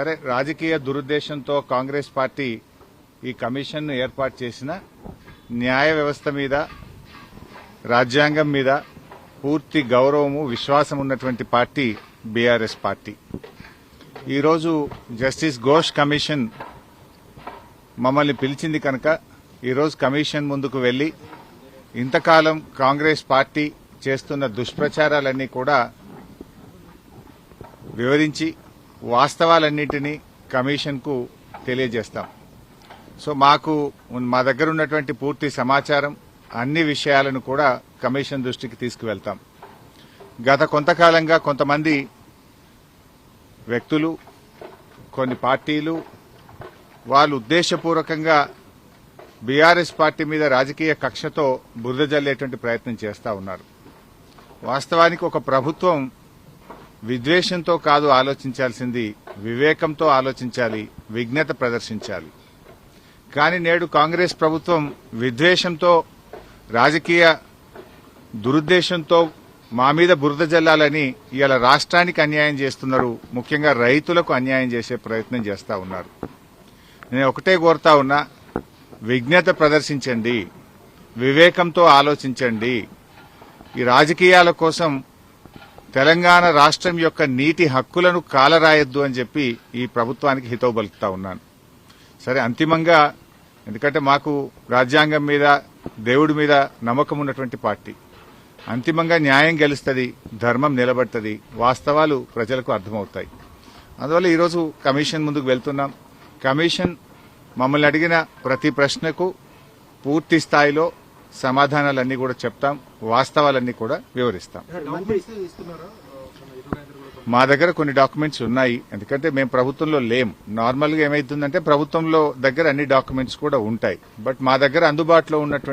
సరే, రాజకీయ దురుద్దేశంతో కాంగ్రెస్ పార్టీ ఈ కమిషన్ ఏర్పాటు చేసిన న్యాయ వ్యవస్థ మీద, రాజ్యాంగం మీద పూర్తి గౌరవము, విశ్వాసం ఉన్నటువంటి పార్టీ బీఆర్ఎస్ పార్టీ. ఈరోజు జస్టిస్ ఘోష్ కమిషన్ మమ్మల్ని పిలిచింది కనుక ఈరోజు కమిషన్ ముందుకు వెళ్లి ఇంతకాలం కాంగ్రెస్ పార్టీ చేస్తున్న దుష్ప్రచారాలన్నీ కూడా వివరించి వాస్తవాలన్నింటినీ కమిషన్కు తెలియజేస్తాం. సో మా దగ్గర ఉన్నటువంటి పూర్తి సమాచారం, అన్ని విషయాలను కూడా కమిషన్ దృష్టికి తీసుకువెళ్తాం. గత కొంతకాలంగా కొంతమంది వ్యక్తులు, కొన్ని పార్టీలు వాళ్ళు ఉద్దేశపూర్వకంగా బీఆర్ఎస్ పార్టీ మీద రాజకీయ కక్షతో బురద జల్లేటువంటి ప్రయత్నం చేస్తా ఉన్నారు. వాస్తవానికి ఒక ప్రభుత్వం విద్వేషంతో కాదు ఆలోచించాల్సింది, వివేకంతో ఆలోచించాలి, విజ్ఞత ప్రదర్శించాలి. కానీ నేడు కాంగ్రెస్ ప్రభుత్వం విద్వేషంతో, రాజకీయ దురుద్దేశంతో మా మీద బురద జల్లాలని ఇవాళ రాష్ట్రానికి అన్యాయం చేస్తున్నారు. ముఖ్యంగా రైతులకు అన్యాయం చేసే ప్రయత్నం చేస్తా ఉన్నారు. నేను ఒకటే కోరుతా ఉన్నా, విజ్ఞత ప్రదర్శించండి, వివేకంతో ఆలోచించండి. ఈ రాజకీయాల కోసం తెలంగాణ రాష్ట్రం యొక్క నీటి హక్కులను కాలరాయొద్దు అని చెప్పి ఈ ప్రభుత్వానికి హితవు పలుకుతా ఉన్నాను. సరే, అంతిమంగా ఎందుకంటే మాకు రాజ్యాంగం మీద, దేవుడి మీద నమ్మకం ఉన్నటువంటి పార్టీ, అంతిమంగా న్యాయం గెలుస్తుంది, ధర్మం నిలబడుతుంది, వాస్తవాలు ప్రజలకు అర్థమవుతాయి. అందువల్ల ఈరోజు కమిషన్ ముందుకు వెళ్తున్నాం. కమిషన్ మమ్మల్ని అడిగిన ప్రతి ప్రశ్నకు పూర్తి స్థాయిలో సమాధానాలన్నీ కూడా చెప్తాం, వాస్తవాలన్నీ కూడా వివరిస్తాం. మా దగ్గర కొన్ని డాక్యుమెంట్స్ ఉన్నాయి, ఎందుకంటే మేము ప్రభుత్వంలో లేం. నార్మల్ గా ఏమైతుందంటే ప్రభుత్వంలో దగ్గర అన్ని డాక్యుమెంట్స్ కూడా ఉంటాయి, బట్ మా దగ్గర అందుబాటులో ఉన్నటువంటి